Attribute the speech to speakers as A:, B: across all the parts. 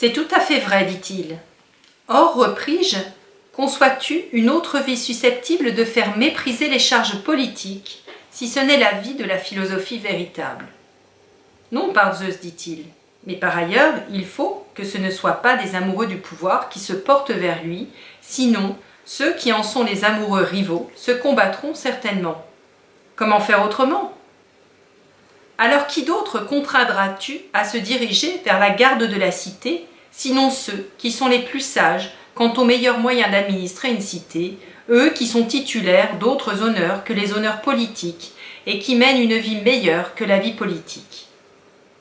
A: C'est tout à fait vrai, dit-il. Or, repris-je, conçois-tu une autre vie susceptible de faire mépriser les charges politiques, si ce n'est la vie de la philosophie véritable? Non, par Zeus, dit-il, mais par ailleurs, il faut que ce ne soient pas des amoureux du pouvoir qui se portent vers lui, sinon ceux qui en sont les amoureux rivaux se combattront certainement. Comment faire autrement? Alors qui d'autre contraindras-tu à se diriger vers la garde de la cité, sinon ceux qui sont les plus sages quant aux meilleurs moyens d'administrer une cité, eux qui sont titulaires d'autres honneurs que les honneurs politiques et qui mènent une vie meilleure que la vie politique?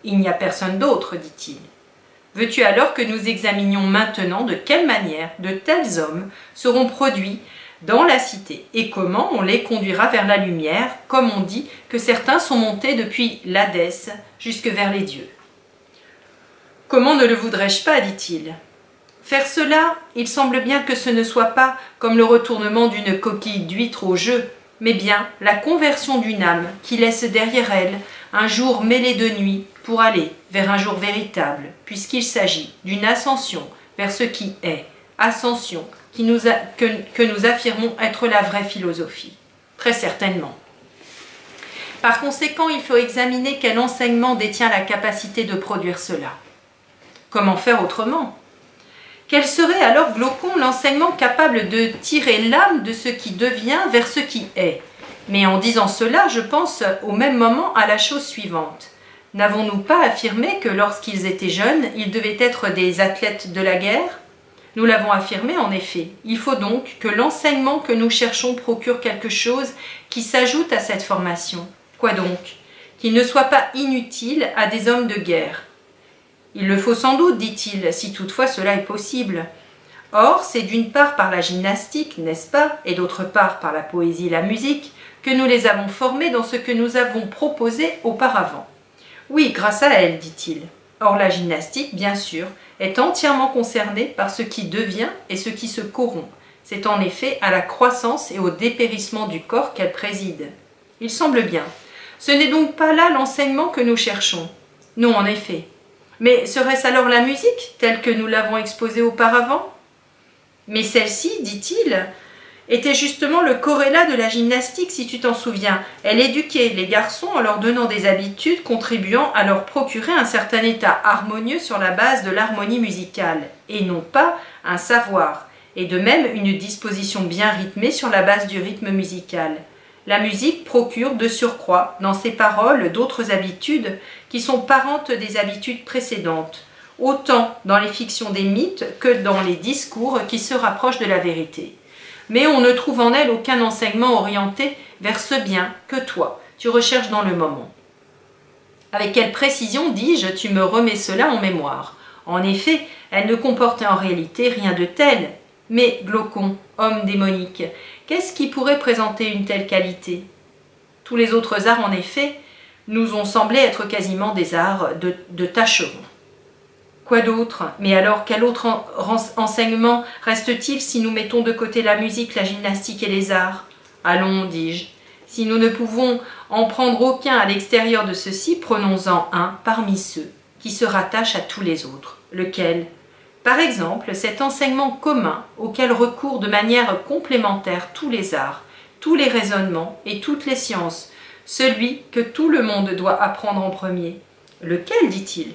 A: Il n'y a personne d'autre, dit-il. Veux-tu alors que nous examinions maintenant de quelle manière de tels hommes seront produits dans la cité et comment on les conduira vers la lumière, comme on dit que certains sont montés depuis l'Hadès jusque vers les dieux? Comment ne le voudrais-je pas, dit-il. Faire cela, il semble bien que ce ne soit pas comme le retournement d'une coquille d'huître au jeu, mais bien la conversion d'une âme qui laisse derrière elle un jour mêlé de nuit pour aller vers un jour véritable, puisqu'il s'agit d'une ascension vers ce qui est, ascension que nous affirmons être la vraie philosophie. Très certainement. Par conséquent, il faut examiner quel enseignement détient la capacité de produire cela. Comment faire autrement? Quel serait alors, Glaucon, l'enseignement capable de tirer l'âme de ce qui devient vers ce qui est? Mais en disant cela, je pense au même moment à la chose suivante. N'avons-nous pas affirmé que lorsqu'ils étaient jeunes, ils devaient être des athlètes de la guerre? Nous l'avons affirmé en effet. Il faut donc que l'enseignement que nous cherchons procure quelque chose qui s'ajoute à cette formation. Quoi donc? Qu'il ne soit pas inutile à des hommes de guerre. Il le faut sans doute, dit-il, si toutefois cela est possible. Or, c'est d'une part par la gymnastique, n'est-ce pas, et d'autre part par la poésie et la musique, que nous les avons formés dans ce que nous avons proposé auparavant. Oui, grâce à elle, dit-il. Or, la gymnastique, bien sûr, est entièrement concernée par ce qui devient et ce qui se corrompt. C'est en effet à la croissance et au dépérissement du corps qu'elle préside. Il semble bien. Ce n'est donc pas là l'enseignement que nous cherchons. Non, en effet. Mais serait-ce alors la musique, telle que nous l'avons exposée auparavant? Mais celle-ci, dit-il, était justement le corrélat de la gymnastique, si tu t'en souviens. Elle éduquait les garçons en leur donnant des habitudes contribuant à leur procurer un certain état harmonieux sur la base de l'harmonie musicale, et non pas un savoir, et de même une disposition bien rythmée sur la base du rythme musical. La musique procure de surcroît dans ses paroles d'autres habitudes qui sont parentes des habitudes précédentes, autant dans les fictions des mythes que dans les discours qui se rapprochent de la vérité. Mais on ne trouve en elle aucun enseignement orienté vers ce bien que toi, tu recherches dans le moment. Avec quelle précision, dis-je, tu me remets cela en mémoire. En effet, elle ne comportait en réalité rien de tel. Mais, Glaucon, homme démonique, qu'est-ce qui pourrait présenter une telle qualité? Tous les autres arts, en effet, nous ont semblé être quasiment des arts de tâcherons. Quoi d'autre? Mais alors, quel autre enseignement reste-t-il si nous mettons de côté la musique, la gymnastique et les arts? Allons, dis-je, si nous ne pouvons en prendre aucun à l'extérieur de ceux-ci, prenons-en un parmi ceux qui se rattachent à tous les autres. Lequel? Par exemple, cet enseignement commun auquel recourent de manière complémentaire tous les arts, tous les raisonnements et toutes les sciences, celui que tout le monde doit apprendre en premier. Lequel, dit-il?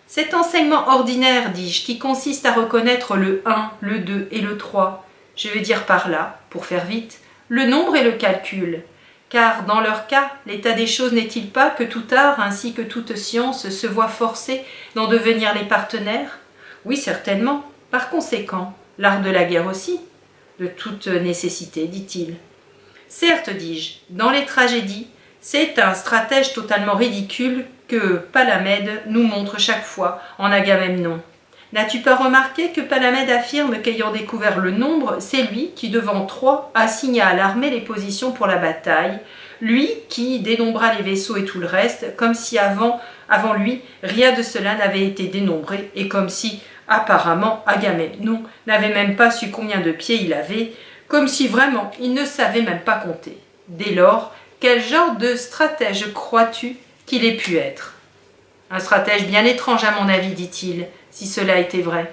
A: Cet enseignement ordinaire, dis-je, qui consiste à reconnaître le 1, le 2 et le 3, je veux dire par là, pour faire vite, le nombre et le calcul. Car dans leur cas, l'état des choses n'est-il pas que tout art ainsi que toute science se voit forcé d'en devenir les partenaires? Oui, certainement. Par conséquent, l'art de la guerre aussi. De toute nécessité, dit-il. Certes, dis-je, dans les tragédies, c'est un stratège totalement ridicule que Palamède nous montre chaque fois en Agamemnon. N'as-tu pas remarqué que Palamède affirme qu'ayant découvert le nombre, c'est lui qui, devant Troie, assigna à l'armée les positions pour la bataille, lui qui dénombra les vaisseaux et tout le reste, comme si avant lui, rien de cela n'avait été dénombré, et comme si, apparemment, Agamemnon n'avait même pas su combien de pieds il avait, comme si vraiment il ne savait même pas compter. Dès lors, quel genre de stratège crois-tu qu'il ait pu être? Un stratège bien étrange à mon avis, dit-il, si cela était vrai.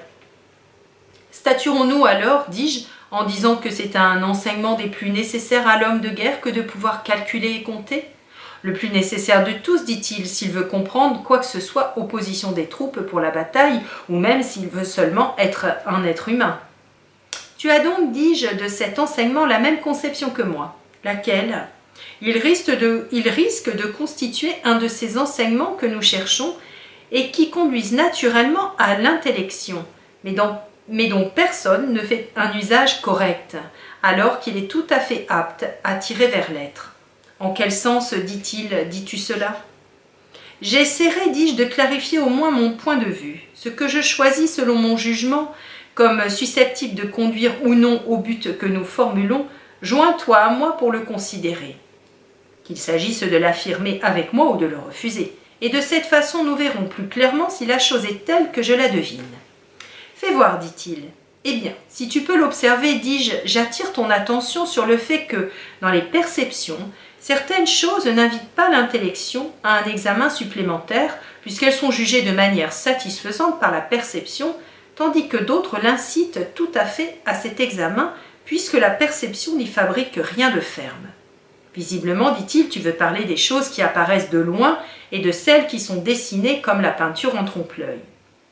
A: Statuerons-nous alors, dis-je, en disant que c'est un enseignement des plus nécessaires à l'homme de guerre que de pouvoir calculer et compter? Le plus nécessaire de tous, dit-il, s'il veut comprendre quoi que ce soit aux positions des troupes pour la bataille, ou même s'il veut seulement être un être humain. Tu as donc, dis-je, de cet enseignement la même conception que moi. Laquelle? Il risque de constituer un de ces enseignements que nous cherchons et qui conduisent naturellement à l'intellection, mais dont personne ne fait un usage correct, alors qu'il est tout à fait apte à tirer vers l'être. En quel sens, dit-il, dis-tu cela? J'essaierai, dis-je, de clarifier au moins mon point de vue, ce que je choisis selon mon jugement, comme susceptible de conduire ou non au but que nous formulons, joins-toi à moi pour le considérer. Qu'il s'agisse de l'affirmer avec moi ou de le refuser, et de cette façon nous verrons plus clairement si la chose est telle que je la devine. Fais voir, dit-il. Eh bien, si tu peux l'observer, dis-je, j'attire ton attention sur le fait que, dans les perceptions, certaines choses n'invitent pas l'intellection à un examen supplémentaire, puisqu'elles sont jugées de manière satisfaisante par la perception, tandis que d'autres l'incitent tout à fait à cet examen, puisque la perception n'y fabrique rien de ferme. Visiblement, dit-il, tu veux parler des choses qui apparaissent de loin et de celles qui sont dessinées comme la peinture en trompe-l'œil.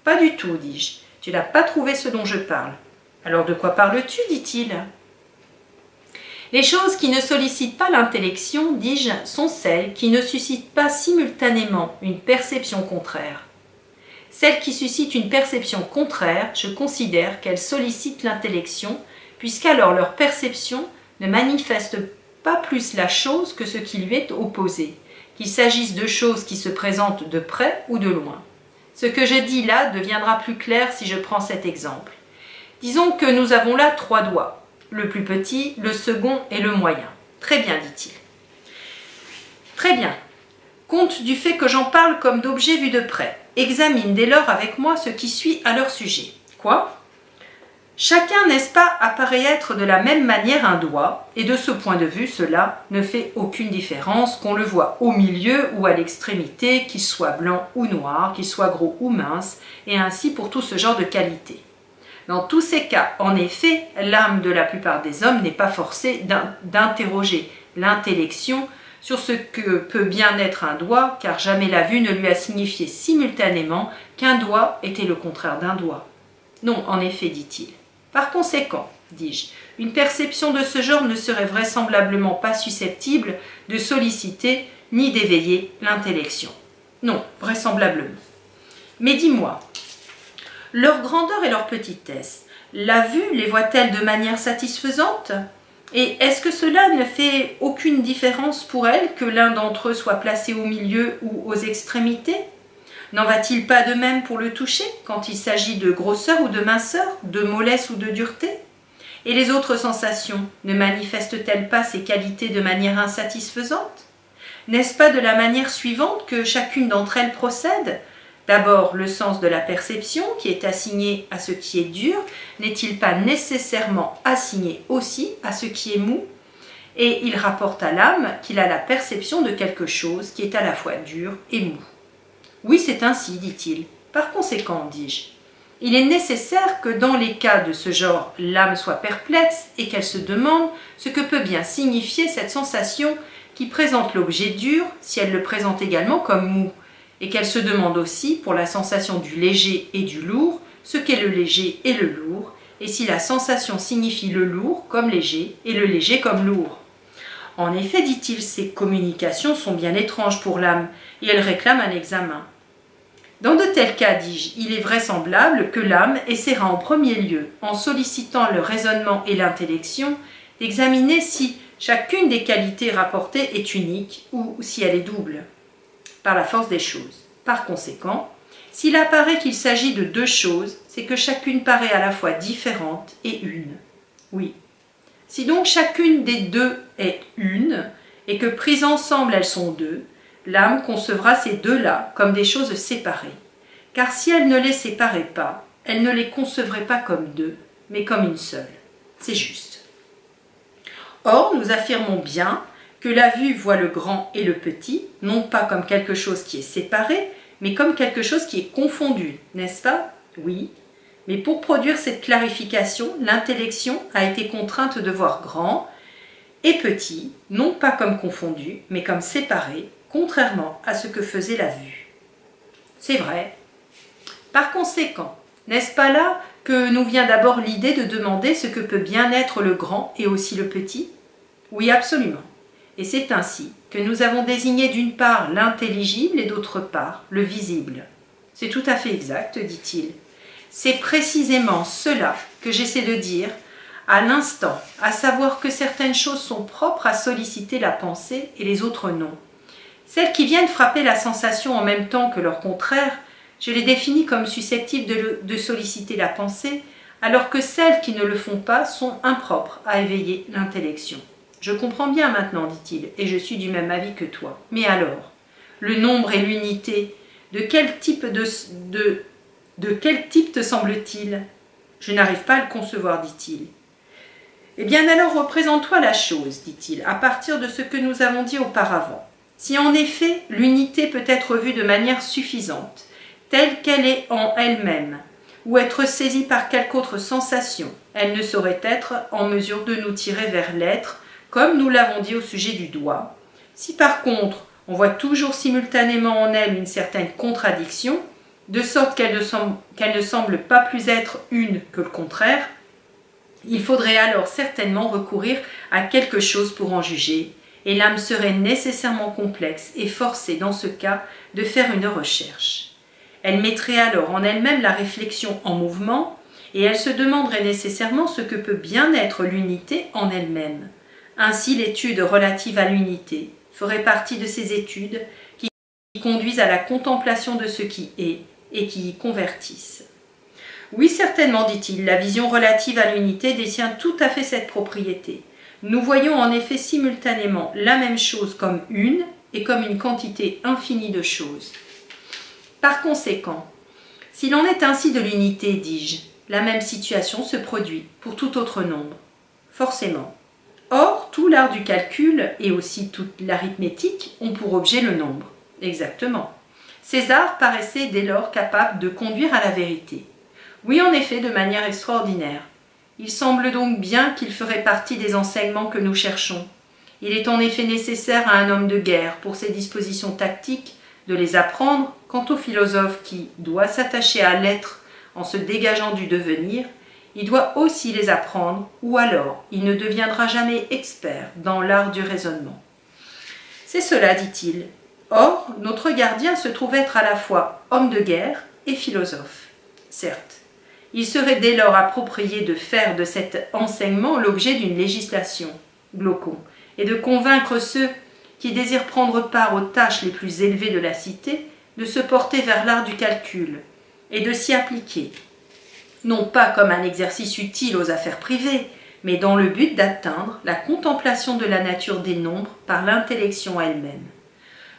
A: Pas du tout, dis-je. Tu n'as pas trouvé ce dont je parle. Alors de quoi parles-tu, dit-il? Les choses qui ne sollicitent pas l'intellection, dis-je, sont celles qui ne suscitent pas simultanément une perception contraire. Celles qui suscitent une perception contraire, je considère qu'elles sollicitent l'intellection, puisqu'alors leur perception ne manifeste pas plus la chose que ce qui lui est opposé, qu'il s'agisse de choses qui se présentent de près ou de loin. Ce que je dis là deviendra plus clair si je prends cet exemple. Disons que nous avons là 3 doigts, le plus petit, le second et le moyen. Très bien, dit-il. Très bien. Compte du fait que j'en parle comme d'objets vus de près. Examine dès lors avec moi ce qui suit à leur sujet. Quoi? Chacun, n'est-ce pas, apparaît être de la même manière un doigt, et de ce point de vue, cela ne fait aucune différence qu'on le voit au milieu ou à l'extrémité, qu'il soit blanc ou noir, qu'il soit gros ou mince, et ainsi pour tout ce genre de qualités. Dans tous ces cas, en effet, l'âme de la plupart des hommes n'est pas forcée d'interroger l'intellection sur ce que peut bien être un doigt, car jamais la vue ne lui a signifié simultanément qu'un doigt était le contraire d'un doigt. Non, en effet, dit-il. Par conséquent, dis-je, une perception de ce genre ne serait vraisemblablement pas susceptible de solliciter ni d'éveiller l'intellection. Non, vraisemblablement. Mais dis-moi, leur grandeur et leur petitesse, la vue les voit-elle de manière satisfaisante? Et est-ce que cela ne fait aucune différence pour elles que l'un d'entre eux soit placé au milieu ou aux extrémités? N'en va-t-il pas de même pour le toucher, quand il s'agit de grosseur ou de minceur, de mollesse ou de dureté? Et les autres sensations ne manifestent-elles pas ces qualités de manière insatisfaisante? N'est-ce pas de la manière suivante que chacune d'entre elles procède? D'abord, le sens de la perception, qui est assigné à ce qui est dur, n'est-il pas nécessairement assigné aussi à ce qui est mou? Et il rapporte à l'âme qu'il a la perception de quelque chose qui est à la fois dur et mou. Oui, c'est ainsi, dit-il. Par conséquent, dis-je, il est nécessaire que dans les cas de ce genre, l'âme soit perplexe et qu'elle se demande ce que peut bien signifier cette sensation qui présente l'objet dur si elle le présente également comme mou, et qu'elle se demande aussi, pour la sensation du léger et du lourd, ce qu'est le léger et le lourd, et si la sensation signifie le lourd comme léger et le léger comme lourd. En effet, dit-il, ces communications sont bien étranges pour l'âme, et elles réclament un examen. Dans de tels cas, dis-je, il est vraisemblable que l'âme essaiera en premier lieu, en sollicitant le raisonnement et l'intellection, d'examiner si chacune des qualités rapportées est unique ou si elle est double, par la force des choses. Par conséquent, s'il apparaît qu'il s'agit de 2 choses, c'est que chacune paraît à la fois différente et une. Oui. Si donc chacune des 2 est une, et que prises ensemble elles sont 2, l'âme concevra ces 2-là comme des choses séparées. Car si elle ne les séparait pas, elle ne les concevrait pas comme 2, mais comme une seule. C'est juste. Or, nous affirmons bien que la vue voit le grand et le petit, non pas comme quelque chose qui est séparé, mais comme quelque chose qui est confondu, n'est-ce pas? Oui, mais pour produire cette clarification, l'intellection a été contrainte de voir grand et petit, non pas comme confondus, mais comme séparés, contrairement à ce que faisait la vue. C'est vrai. Par conséquent, n'est-ce pas là que nous vient d'abord l'idée de demander ce que peut bien être le grand et aussi le petit? Oui, absolument. Et c'est ainsi que nous avons désigné d'une part l'intelligible et d'autre part le visible. C'est tout à fait exact, dit-il. C'est précisément cela que j'essaie de dire à l'instant, à savoir que certaines choses sont propres à solliciter la pensée et les autres non. Celles qui viennent frapper la sensation en même temps que leur contraire, je les définis comme susceptibles de solliciter la pensée, alors que celles qui ne le font pas sont impropres à éveiller l'intellection. Je comprends bien maintenant, dit-il, et je suis du même avis que toi. Mais alors, le nombre et l'unité, de quel type te semble-t-il? Je n'arrive pas à le concevoir, dit-il. Eh bien alors représente-toi la chose, dit-il, à partir de ce que nous avons dit auparavant. Si en effet l'unité peut être vue de manière suffisante, telle qu'elle est en elle-même, ou être saisie par quelque autre sensation, elle ne saurait être en mesure de nous tirer vers l'être, comme nous l'avons dit au sujet du doigt. Si par contre on voit toujours simultanément en elle une certaine contradiction, de sorte qu'elle ne semble pas plus être une que le contraire, il faudrait alors certainement recourir à quelque chose pour en juger, et l'âme serait nécessairement complexe et forcée dans ce cas de faire une recherche. Elle mettrait alors en elle-même la réflexion en mouvement, et elle se demanderait nécessairement ce que peut bien être l'unité en elle-même. Ainsi l'étude relative à l'unité ferait partie de ces études qui conduisent à la contemplation de ce qui est et qui y convertissent. Oui, certainement, dit-il, la vision relative à l'unité détient tout à fait cette propriété. Nous voyons en effet simultanément la même chose comme une et comme une quantité infinie de choses. Par conséquent, s'il en est ainsi de l'unité, dis-je, la même situation se produit pour tout autre nombre. Forcément. Or, tout l'art du calcul et aussi toute l'arithmétique ont pour objet le nombre. Exactement. Ces arts paraissaient dès lors capables de conduire à la vérité. Oui, en effet, de manière extraordinaire. Il semble donc bien qu'il ferait partie des enseignements que nous cherchons. Il est en effet nécessaire à un homme de guerre, pour ses dispositions tactiques, de les apprendre. Quant au philosophe qui doit s'attacher à l'être en se dégageant du devenir, il doit aussi les apprendre, ou alors il ne deviendra jamais expert dans l'art du raisonnement. C'est cela, dit-il. Or, notre gardien se trouve être à la fois homme de guerre et philosophe. Certes, il serait dès lors approprié de faire de cet enseignement l'objet d'une législation, Glaucon, et de convaincre ceux qui désirent prendre part aux tâches les plus élevées de la cité de se porter vers l'art du calcul et de s'y appliquer, non pas comme un exercice utile aux affaires privées, mais dans le but d'atteindre la contemplation de la nature des nombres par l'intellection elle-même.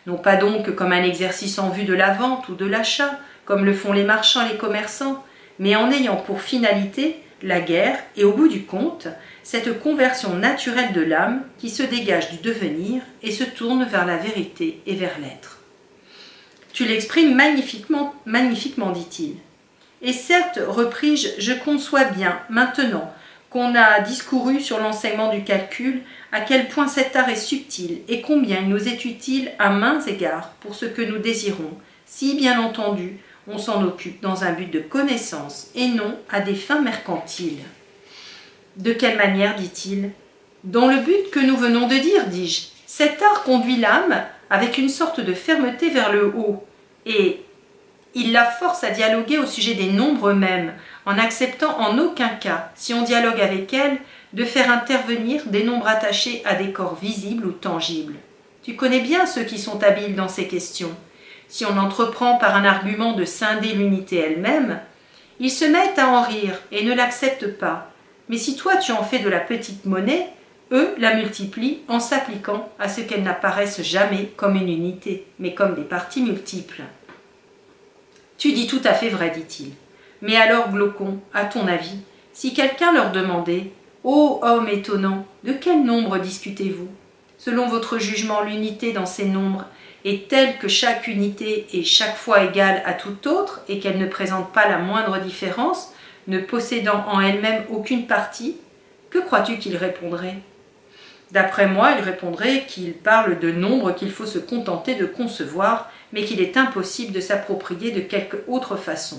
A: Non pas donc comme un exercice en vue de la vente ou de l'achat, comme le font les marchands et les commerçants, mais en ayant pour finalité la guerre et au bout du compte, cette conversion naturelle de l'âme qui se dégage du devenir et se tourne vers la vérité et vers l'être. Tu l'exprimes magnifiquement, dit-il. Et certes, repris-je, je conçois bien, maintenant qu'on a discouru sur l'enseignement du calcul, à quel point cet art est subtil et combien il nous est utile à maints égards pour ce que nous désirons, si bien entendu on s'en occupe dans un but de connaissance et non à des fins mercantiles. De quelle manière, dit-il? Dans le but que nous venons de dire, dis-je. Cet art conduit l'âme avec une sorte de fermeté vers le haut, et il la force à dialoguer au sujet des nombres eux-mêmes, en n'acceptant en aucun cas, si on dialogue avec elle, de faire intervenir des nombres attachés à des corps visibles ou tangibles. Tu connais bien ceux qui sont habiles dans ces questions. Si on entreprend par un argument de scinder l'unité elle-même, ils se mettent à en rire et ne l'acceptent pas. Mais si toi tu en fais de la petite monnaie, eux la multiplient en s'appliquant à ce qu'elles n'apparaissent jamais comme une unité, mais comme des parties multiples. Tu dis tout à fait vrai, dit-il. Mais alors, Glaucon, à ton avis, si quelqu'un leur demandait « Ô homme étonnant, de quel nombre discutez-vous? Selon votre jugement, l'unité dans ces nombres est telle que chaque unité est chaque fois égale à toute autre et qu'elle ne présente pas la moindre différence, ne possédant en elle-même aucune partie, que crois-tu qu'il répondrait? D'après moi, il répondrait qu'il parle de nombres qu'il faut se contenter de concevoir, mais qu'il est impossible de s'approprier de quelque autre façon.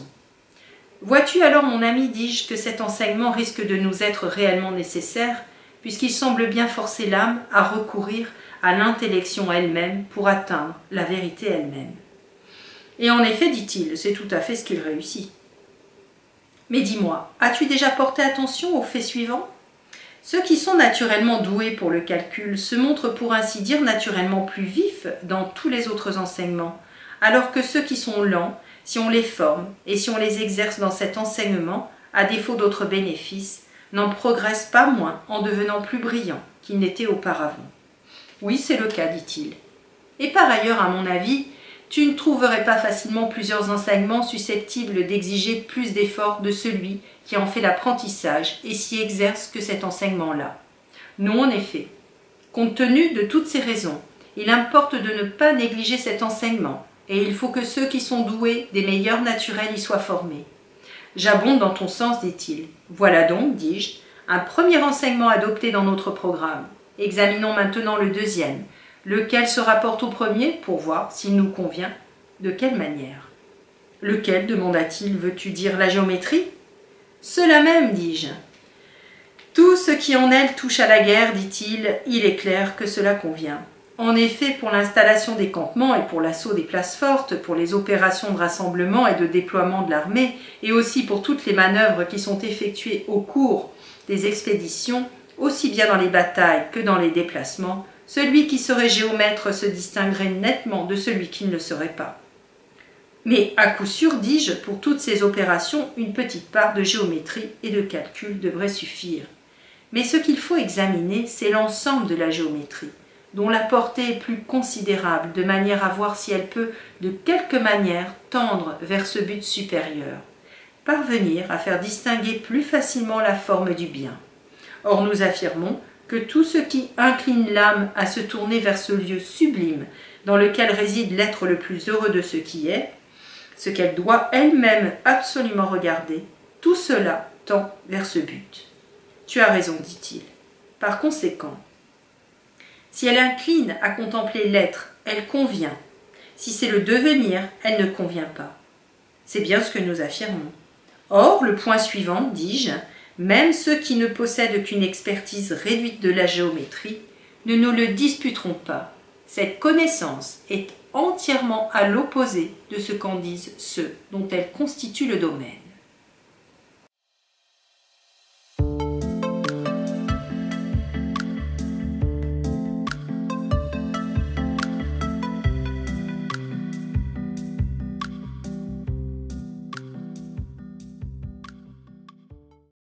A: Vois-tu alors, mon ami, dis-je, que cet enseignement risque de nous être réellement nécessaire, puisqu'il semble bien forcer l'âme à recourir à l'intellection elle-même pour atteindre la vérité elle-même. Et en effet, dit-il, c'est tout à fait ce qu'il réussit. Mais dis-moi, as-tu déjà porté attention aux faits suivants? Ceux qui sont naturellement doués pour le calcul se montrent pour ainsi dire naturellement plus vifs dans tous les autres enseignements, alors que ceux qui sont lents, si on les forme et si on les exerce dans cet enseignement, à défaut d'autres bénéfices, n'en progressent pas moins en devenant plus brillants qu'ils n'étaient auparavant. Oui, c'est le cas, dit-il. Et par ailleurs, à mon avis, tu ne trouverais pas facilement plusieurs enseignements susceptibles d'exiger plus d'efforts de celui qui en fait l'apprentissage et s'y exerce que cet enseignement-là. Non, en effet. Compte tenu de toutes ces raisons, il importe de ne pas négliger cet enseignement, et il faut que ceux qui sont doués des meilleurs naturels y soient formés. J'abonde dans ton sens, dit-il. Voilà donc, dis-je, un premier enseignement adopté dans notre programme. Examinons maintenant le deuxième, lequel se rapporte au premier pour voir s'il nous convient. De quelle manière? Lequel, demanda-t-il, veux-tu dire la géométrie? Cela même, dis-je. Tout ce qui en elle touche à la guerre, dit-il, il est clair que cela convient. En effet, pour l'installation des campements et pour l'assaut des places fortes, pour les opérations de rassemblement et de déploiement de l'armée, et aussi pour toutes les manœuvres qui sont effectuées au cours des expéditions, aussi bien dans les batailles que dans les déplacements, celui qui serait géomètre se distinguerait nettement de celui qui ne le serait pas. Mais à coup sûr, dis-je, pour toutes ces opérations, une petite part de géométrie et de calcul devrait suffire. Mais ce qu'il faut examiner, c'est l'ensemble de la géométrie, dont la portée est plus considérable, de manière à voir si elle peut, de quelque manière, tendre vers ce but supérieur, parvenir à faire distinguer plus facilement la forme du bien. Or nous affirmons que tout ce qui incline l'âme à se tourner vers ce lieu sublime dans lequel réside l'être le plus heureux de ce qui est, ce qu'elle doit elle-même absolument regarder, tout cela tend vers ce but. Tu as raison, dit-il. Par conséquent, si elle incline à contempler l'être, elle convient. Si c'est le devenir, elle ne convient pas. C'est bien ce que nous affirmons. Or, le point suivant, dis-je, même ceux qui ne possèdent qu'une expertise réduite de la géométrie ne nous le disputeront pas. Cette connaissance est entièrement à l'opposé de ce qu'en disent ceux dont elle constitue le domaine.